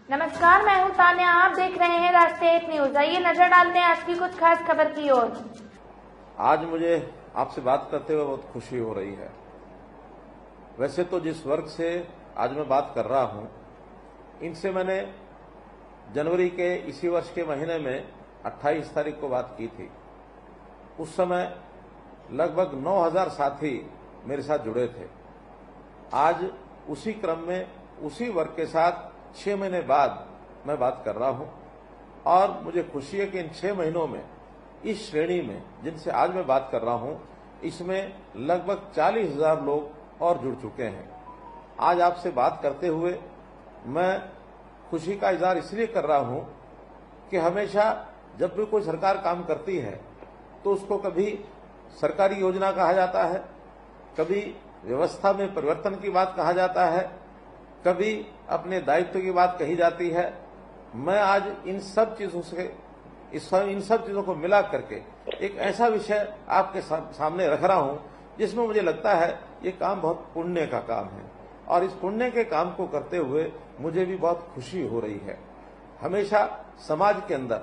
नमस्कार, मैं हूं तान्या। आप देख रहे हैं राष्ट्रीय एक न्यूज। आइए नजर डालते हैं आज की कुछ खास खबर की ओर। आज मुझे आपसे बात करते हुए बहुत खुशी हो रही है। वैसे तो जिस वर्ग से आज मैं बात कर रहा हूं, इनसे मैंने जनवरी के इसी वर्ष के महीने में 28 तारीख को बात की थी। उस समय लगभग 9000 साथी मेरे साथ जुड़े थे। आज उसी क्रम में उसी वर्ग के साथ 6 महीने बाद मैं बात कर रहा हूं और मुझे खुशी है कि इन 6 महीनों में इस श्रेणी में जिनसे आज मैं बात कर रहा हूं, इसमें लगभग 40,000 लोग और जुड़ चुके हैं। आज आपसे बात करते हुए मैं खुशी का इजहार इसलिए कर रहा हूं कि हमेशा जब भी कोई सरकार काम करती है तो उसको कभी सरकारी योजना कहा जाता है, कभी व्यवस्था में परिवर्तन की बात कहा जाता है, कभी अपने दायित्व की बात कही जाती है। मैं आज इन सब चीजों को मिला करके एक ऐसा विषय आपके सामने रख रहा हूं जिसमें मुझे लगता है ये काम बहुत पुण्य का काम है और इस पुण्य के काम को करते हुए मुझे भी बहुत खुशी हो रही है। हमेशा समाज के अंदर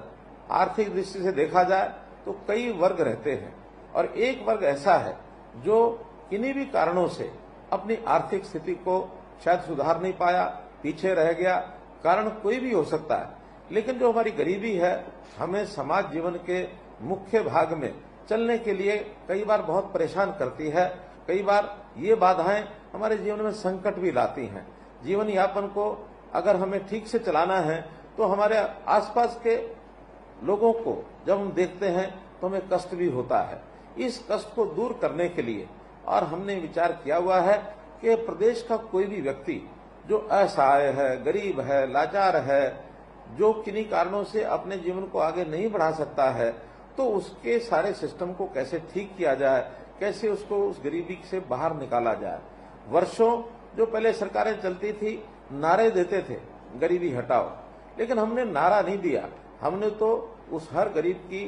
आर्थिक दृष्टि से देखा जाए तो कई वर्ग रहते हैं और एक वर्ग ऐसा है जो किन्हीं भी कारणों से अपनी आर्थिक स्थिति को शायद सुधार नहीं पाया, पीछे रह गया। कारण कोई भी हो सकता है, लेकिन जो हमारी गरीबी है हमें समाज जीवन के मुख्य भाग में चलने के लिए कई बार बहुत परेशान करती है। कई बार ये बाधाएं हमारे जीवन में संकट भी लाती हैं। जीवन यापन को अगर हमें ठीक से चलाना है तो हमारे आसपास के लोगों को जब हम देखते हैं तो हमें कष्ट भी होता है। इस कष्ट को दूर करने के लिए और हमने विचार किया हुआ है कि प्रदेश का कोई भी व्यक्ति जो असहाय है, गरीब है, लाचार है, जो किन्हीं कारणों से अपने जीवन को आगे नहीं बढ़ा सकता है, तो उसके सारे सिस्टम को कैसे ठीक किया जाए, कैसे उसको उस गरीबी से बाहर निकाला जाए। वर्षों जो पहले सरकारें चलती थी नारे देते थे गरीबी हटाओ, लेकिन हमने नारा नहीं दिया। हमने तो उस हर गरीब की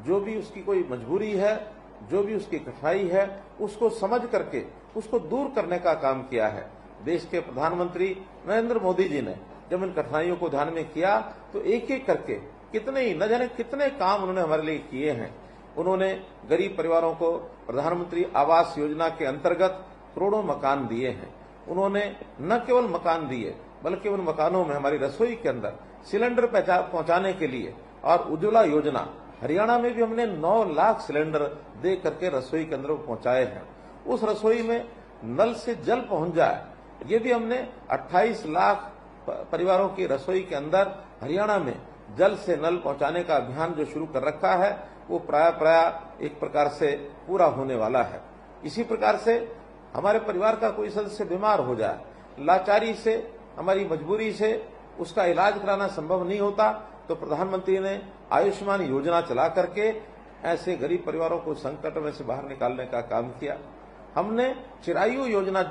जो भी उसकी कोई मजबूरी है, जो भी उसकी कठिनाई है, उसको समझ करके उसको दूर करने का काम किया है। देश के प्रधानमंत्री नरेंद्र मोदी जी ने जब इन कठिनाइयों को ध्यान में किया तो एक एक करके न जाने कितने काम उन्होंने हमारे लिए किए हैं। उन्होंने गरीब परिवारों को प्रधानमंत्री आवास योजना के अंतर्गत करोड़ों मकान दिए हैं। उन्होंने न केवल मकान दिए बल्कि उन मकानों में हमारी रसोई के अंदर सिलेंडर पहुंचाने के लिए और उज्ज्वला योजना, हरियाणा में भी हमने 9 लाख सिलेंडर दे करके रसोई के अंदर पहुंचाए हैं। उस रसोई में नल से जल पहुंच जाए, ये भी हमने 28 लाख परिवारों की रसोई के अंदर हरियाणा में जल से नल पहुंचाने का अभियान जो शुरू कर रखा है वो प्राय एक प्रकार से पूरा होने वाला है। इसी प्रकार से हमारे परिवार का कोई सदस्य बीमार हो जाए, लाचारी से, हमारी मजबूरी से उसका इलाज कराना संभव नहीं होता, तो प्रधानमंत्री ने आयुष्मान योजना चला करके ऐसे गरीब परिवारों को संकट में से बाहर निकालने का काम किया। हमने चिरायु योजना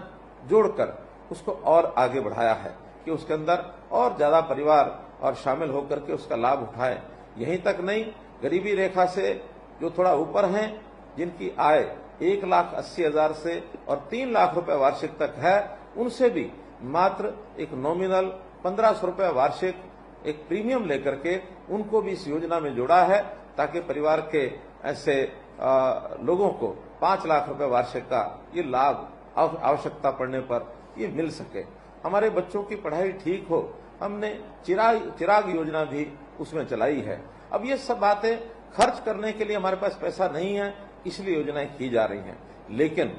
जोड़कर उसको और आगे बढ़ाया है कि उसके अंदर और ज्यादा परिवार और शामिल होकर के उसका लाभ उठाएं। यहीं तक नहीं, गरीबी रेखा से जो थोड़ा ऊपर हैं, जिनकी आय 1,80,000 से और 3 लाख रुपए वार्षिक तक है, उनसे भी मात्र एक नॉमिनल 1500 रुपए वार्षिक एक प्रीमियम लेकर के उनको भी इस योजना में जोड़ा है, ताकि परिवार के ऐसे लोगों को 5 लाख रुपए वार्षिक का ये लाभ आवश्यकता पड़ने पर ये मिल सके। हमारे बच्चों की पढ़ाई ठीक हो, हमने चिराग योजना भी उसमें चलाई है। अब ये सब बातें खर्च करने के लिए हमारे पास पैसा नहीं है, इसलिए योजनाएं की जा रही हैं। लेकिन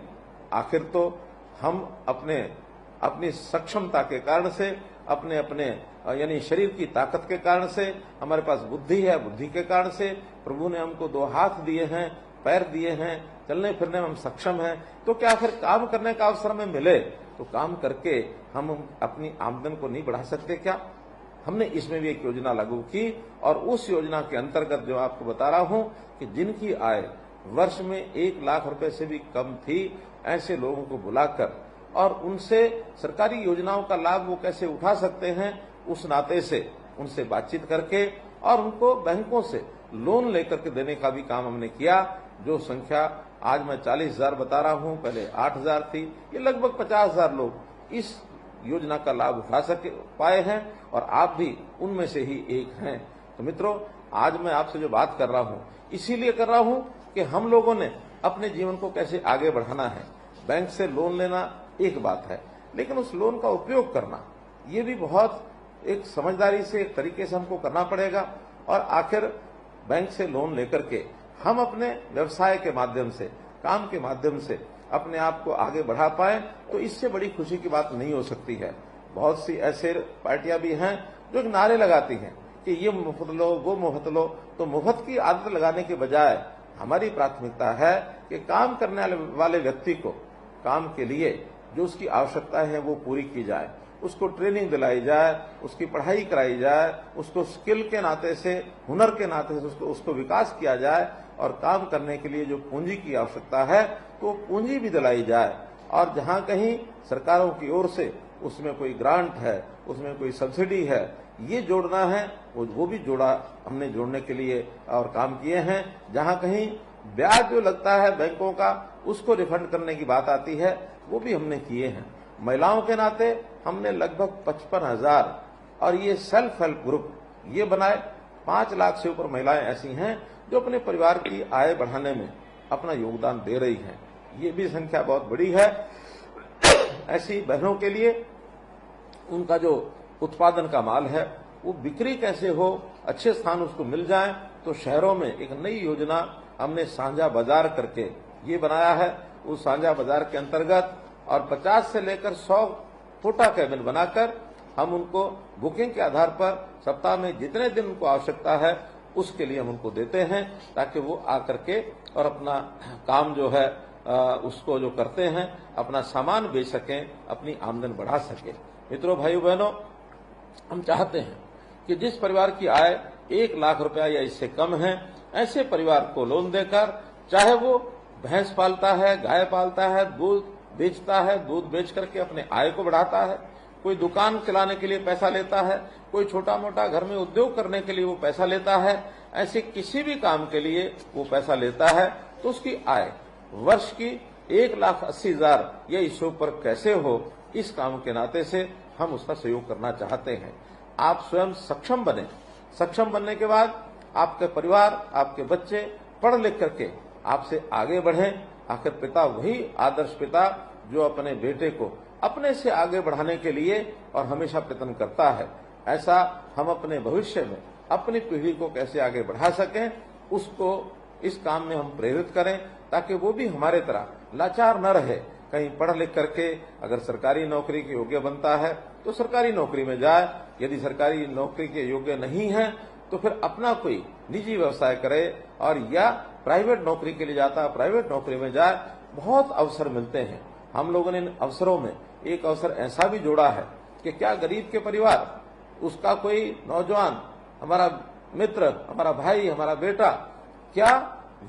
आखिर तो हम अपनी सक्षमता के कारण से, अपने यानी शरीर की ताकत के कारण से, हमारे पास बुद्धि है, बुद्धि के कारण से प्रभु ने हमको 2 हाथ दिए हैं, पैर दिए हैं, चलने फिरने में हम सक्षम हैं, तो क्या फिर काम करने का अवसर हमें मिले तो काम करके हम अपनी आमदन को नहीं बढ़ा सकते क्या? हमने इसमें भी एक योजना लागू की और उस योजना के अंतर्गत जो आपको बता रहा हूं कि जिनकी आय वर्ष में 1 लाख रुपए से भी कम थी, ऐसे लोगों को बुलाकर और उनसे सरकारी योजनाओं का लाभ वो कैसे उठा सकते हैं, उस नाते से उनसे बातचीत करके और उनको बैंकों से लोन लेकर के देने का भी काम हमने किया। जो संख्या आज मैं 40,000 बता रहा हूं, पहले 8,000 थी, ये लगभग 50,000 लोग इस योजना का लाभ उठा पाए हैं और आप भी उनमें से ही एक हैं। तो मित्रों, आज मैं आपसे जो बात कर रहा हूं इसीलिए कर रहा हूं कि हम लोगों ने अपने जीवन को कैसे आगे बढ़ाना है। बैंक से लोन लेना एक बात है, लेकिन उस लोन का उपयोग करना ये भी बहुत एक समझदारी से, एक तरीके से हमको करना पड़ेगा। और आखिर बैंक से लोन लेकर के हम अपने व्यवसाय के माध्यम से, काम के माध्यम से अपने आप को आगे बढ़ा पाए तो इससे बड़ी खुशी की बात नहीं हो सकती है। बहुत सी ऐसे पार्टियां भी हैं जो नारे लगाती हैं कि ये मुफ्त लो, वो मुफ्त लो। तो मुफ्त की आदत लगाने के बजाय हमारी प्राथमिकता है कि काम करने वाले व्यक्ति को काम के लिए जो उसकी आवश्यकता है वो पूरी की जाए, उसको ट्रेनिंग दिलाई जाए, उसकी पढ़ाई कराई जाए, उसको स्किल के नाते से, हुनर के नाते से उसको विकास किया जाए और काम करने के लिए जो पूंजी की आवश्यकता है तो पूंजी भी दिलाई जाए। और जहां कहीं सरकारों की ओर से उसमें कोई ग्रांट है, उसमें कोई सब्सिडी है, ये जोड़ना है वो भी हमने जोड़ने के लिए और काम किए हैं। जहां कहीं ब्याज जो लगता है बैंकों का उसको रिफंड करने की बात आती है वो भी हमने किए हैं। महिलाओं के नाते हमने लगभग 55,000 और ये सेल्फ हेल्प ग्रुप ये बनाए। 5 लाख से ऊपर महिलाएं ऐसी हैं जो अपने परिवार की आय बढ़ाने में अपना योगदान दे रही हैं। ये भी संख्या बहुत बड़ी है। ऐसी बहनों के लिए उनका जो उत्पादन का माल है वो बिक्री कैसे हो, अच्छे स्थान उसको मिल जाए, तो शहरों में एक नई योजना हमने साझा बाजार करके ये बनाया है। उस साझा बाजार के अंतर्गत और 50 से लेकर 100 छोटा कैबिन बनाकर हम उनको बुकिंग के आधार पर सप्ताह में जितने दिन उनको आवश्यकता है उसके लिए हम उनको देते हैं ताकि वो आकर के और अपना काम जो है उसको जो करते हैं अपना सामान बेच सकें, अपनी आमदन बढ़ा सकें। मित्रों, भाइयों बहनों, हम चाहते हैं कि जिस परिवार की आय 1 लाख रुपया या इससे कम है ऐसे परिवार को लोन देकर, चाहे वो भैंस पालता है, गाय पालता है, दूध बेचता है, दूध बेच करके अपने आय को बढ़ाता है, कोई दुकान चलाने के लिए पैसा लेता है, कोई छोटा मोटा घर में उद्योग करने के लिए वो पैसा लेता है, ऐसे किसी भी काम के लिए वो पैसा लेता है तो उसकी आय वर्ष की 1,80,000 या इससे ऊपर कैसे हो, इस काम के नाते से हम उसका सहयोग करना चाहते हैं। आप स्वयं सक्षम बने। सक्षम बनने के बाद आपके परिवार, आपके बच्चे पढ़ लिख करके आपसे आगे बढ़ें। आखिर पिता वही आदर्श पिता जो अपने बेटे को अपने से आगे बढ़ाने के लिए और हमेशा प्रयत्न करता है। ऐसा हम अपने भविष्य में अपनी पीढ़ी को कैसे आगे बढ़ा सकें उसको इस काम में हम प्रेरित करें ताकि वो भी हमारे तरह लाचार न रहे। कहीं पढ़ लिख करके अगर सरकारी नौकरी के योग्य बनता है तो सरकारी नौकरी में जाए, यदि सरकारी नौकरी के योग्य नहीं है तो फिर अपना कोई निजी व्यवसाय करे, और या प्राइवेट नौकरी के लिए जाता है प्राइवेट नौकरी में जाए। बहुत अवसर मिलते हैं। हम लोगों ने इन अवसरों में एक अवसर ऐसा भी जोड़ा है कि क्या गरीब के परिवार, उसका कोई नौजवान, हमारा मित्र, हमारा भाई, हमारा बेटा क्या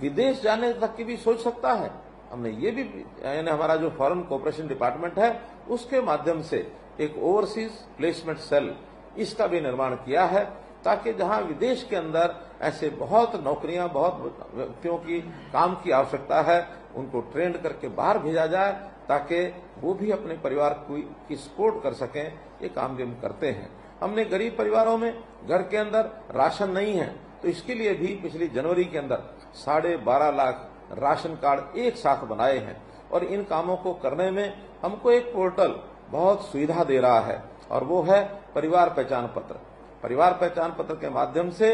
विदेश जाने तक की भी सोच सकता है। हमने ये भी यानी हमारा जो फॉरेन कोऑपरेशन डिपार्टमेंट है उसके माध्यम से एक ओवरसीज प्लेसमेंट सेल इसका भी निर्माण किया है ताकि जहां विदेश के अंदर ऐसे बहुत नौकरियां, बहुत व्यक्तियों की काम की आवश्यकता है, उनको ट्रेंड करके बाहर भेजा जाए ताकि वो भी अपने परिवार की सपोर्ट कर सकें। ये काम भी हम करते हैं। हमने गरीब परिवारों में घर के अंदर राशन नहीं है तो इसके लिए भी पिछली जनवरी के अंदर 12.5 लाख राशन कार्ड एक साथ बनाए हैं। और इन कामों को करने में हमको एक पोर्टल बहुत सुविधा दे रहा है और वो है परिवार पहचान पत्र। परिवार पहचान पत्र के माध्यम से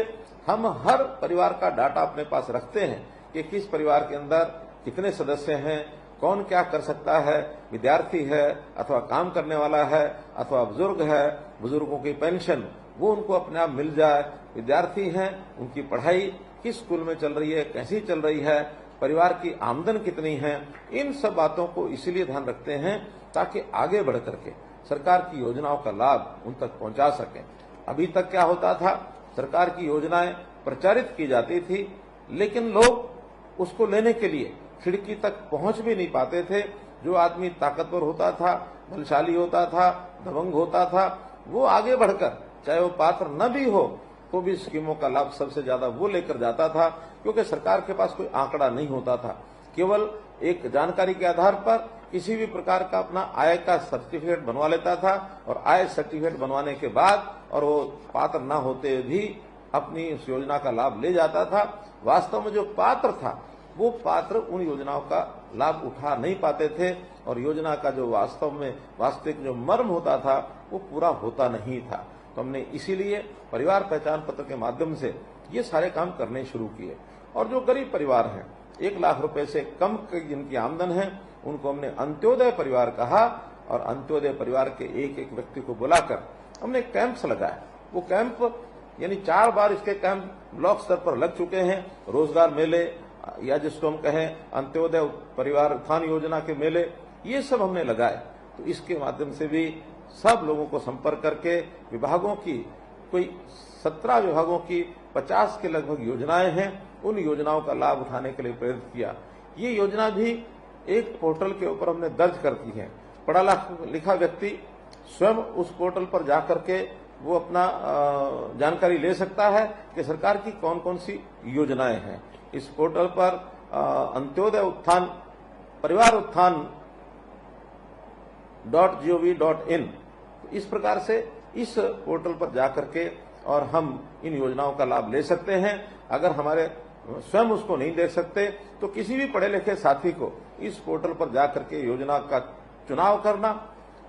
हम हर परिवार का डाटा अपने पास रखते हैं कि किस परिवार के अंदर कितने सदस्य हैं, कौन क्या कर सकता है, विद्यार्थी है अथवा काम करने वाला है अथवा बुजुर्ग है, बुजुर्गों की पेंशन वो उनको अपने आप मिल जाए, विद्यार्थी हैं उनकी पढ़ाई किस स्कूल में चल रही है, कैसी चल रही है, परिवार की आमदन कितनी है। इन सब बातों को इसलिए ध्यान रखते हैं ताकि आगे बढ़ करके सरकार की योजनाओं का लाभ उन तक पहुंचा सकें। अभी तक क्या होता था, सरकार की योजनाएं प्रचारित की जाती थी लेकिन लोग उसको लेने के लिए खिड़की तक पहुंच भी नहीं पाते थे। जो आदमी ताकतवर होता था, बलशाली होता था, दबंग होता था, वो आगे बढ़कर चाहे वो पात्र न भी हो तो भी स्कीमों का लाभ सबसे ज्यादा वो लेकर जाता था क्योंकि सरकार के पास कोई आंकड़ा नहीं होता था। केवल एक जानकारी के आधार पर किसी भी प्रकार का अपना आय का सर्टिफिकेट बनवा लेता था और आय सर्टिफिकेट बनवाने के बाद और वो पात्र न होते भी अपनी इस योजना का लाभ ले जाता था। वास्तव में जो पात्र था वो पात्र उन योजनाओं का लाभ उठा नहीं पाते थे और योजना का जो वास्तव में वास्तविक जो मर्म होता था वो पूरा होता नहीं था। तो हमने इसीलिए परिवार पहचान पत्र के माध्यम से ये सारे काम करने शुरू किए। और जो गरीब परिवार हैं, 1 लाख रुपए से कम जिनकी आमदन है, उनको हमने अंत्योदय परिवार कहा और अंत्योदय परिवार के एक एक व्यक्ति को बुलाकर हमने कैंप्स लगाए। वो कैंप यानी 4 बार इसके कैंप ब्लॉक स्तर पर लग चुके हैं। रोजगार मेले या जिसको हम कहें अंत्योदय परिवार उत्थान योजना के मेले, ये सब हमने लगाए। तो इसके माध्यम से भी सब लोगों को संपर्क करके विभागों की कोई 17 विभागों की 50 के लगभग योजनाएं हैं, उन योजनाओं का लाभ उठाने के लिए प्रेरित किया। ये योजना भी एक पोर्टल के ऊपर हमने दर्ज कर दी है। पढ़ा लिखा व्यक्ति स्वयं उस पोर्टल पर जाकर के वो अपना जानकारी ले सकता है कि सरकार की कौन कौन सी योजनाएं हैं। इस पोर्टल पर अंत्योदय उत्थान परिवार उत्थान .gov.in इस प्रकार से इस पोर्टल पर जाकर के और हम इन योजनाओं का लाभ ले सकते हैं। अगर हमारे स्वयं उसको नहीं देख सकते तो किसी भी पढ़े लिखे साथी को इस पोर्टल पर जाकर के योजना का चुनाव करना,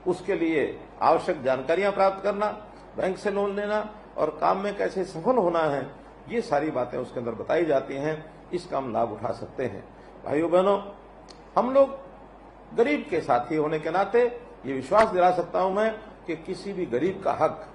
उसके लिए आवश्यक जानकारियां प्राप्त करना, बैंक से लोन लेना और काम में कैसे सफल होना है, ये सारी बातें उसके अंदर बताई जाती हैं। इसका हम लाभ उठा सकते हैं। भाइयों बहनों, हम लोग गरीब के साथी होने के नाते ये विश्वास दिला सकता हूं मैं कि किसी भी गरीब का हक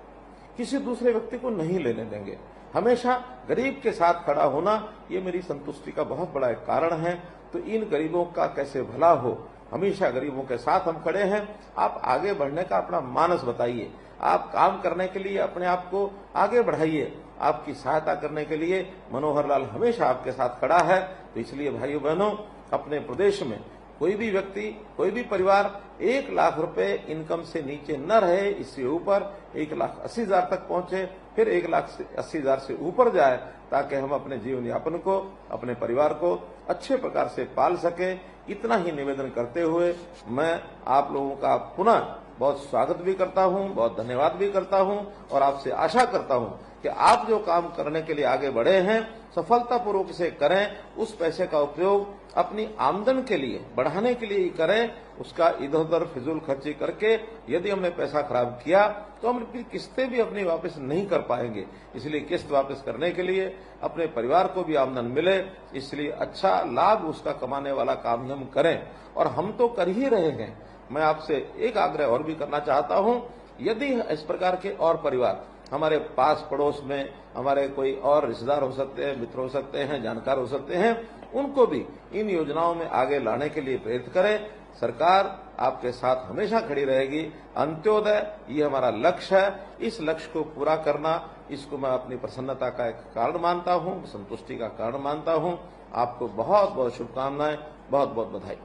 किसी दूसरे व्यक्ति को नहीं लेने देंगे। हमेशा गरीब के साथ खड़ा होना ये मेरी संतुष्टि का बहुत बड़ा एक कारण है। तो इन गरीबों का कैसे भला हो, हमेशा गरीबों के साथ हम खड़े हैं। आप आगे बढ़ने का अपना मानस बताइए, आप काम करने के लिए अपने आप को आगे बढ़ाइए। आपकी सहायता करने के लिए मनोहर लाल हमेशा आपके साथ खड़ा है। तो इसलिए भाइयों बहनों, अपने प्रदेश में कोई भी व्यक्ति, कोई भी परिवार 1 लाख रुपए इनकम से नीचे न रहे, इससे ऊपर 1,80,000 तक पहुंचे, फिर 1,80,000 से ऊपर जाए, ताकि हम अपने जीवन यापन को, अपने परिवार को अच्छे प्रकार से पाल सके। इतना ही निवेदन करते हुए मैं आप लोगों का पुनः बहुत स्वागत भी करता हूं, बहुत धन्यवाद भी करता हूं और आपसे आशा करता हूं कि आप जो काम करने के लिए आगे बढ़े हैं सफलतापूर्वक से करें। उस पैसे का उपयोग अपनी आमदन के लिए बढ़ाने के लिए ही करें। उसका इधर उधर फिजूल खर्ची करके यदि हमने पैसा खराब किया तो हम अपनी किस्तें भी अपनी वापस नहीं कर पाएंगे। इसलिए किस्त वापस करने के लिए अपने परिवार को भी आमदन मिले, इसलिए अच्छा लाभ उसका कमाने वाला काम ही हम करें। और हम तो कर ही रहे हैं। मैं आपसे एक आग्रह और भी करना चाहता हूं, यदि इस प्रकार के और परिवार हमारे पास पड़ोस में, हमारे कोई और रिश्तेदार हो सकते हैं, मित्र हो सकते हैं, जानकार हो सकते हैं, उनको भी इन योजनाओं में आगे लाने के लिए प्रेरित करें। सरकार आपके साथ हमेशा खड़ी रहेगी। अंत्योदय ये हमारा लक्ष्य है। इस लक्ष्य को पूरा करना, इसको मैं अपनी प्रसन्नता का एक कारण मानता हूं, संतुष्टि का कारण मानता हूं। आपको बहुत बहुत शुभकामनाएं, बहुत बहुत बधाई।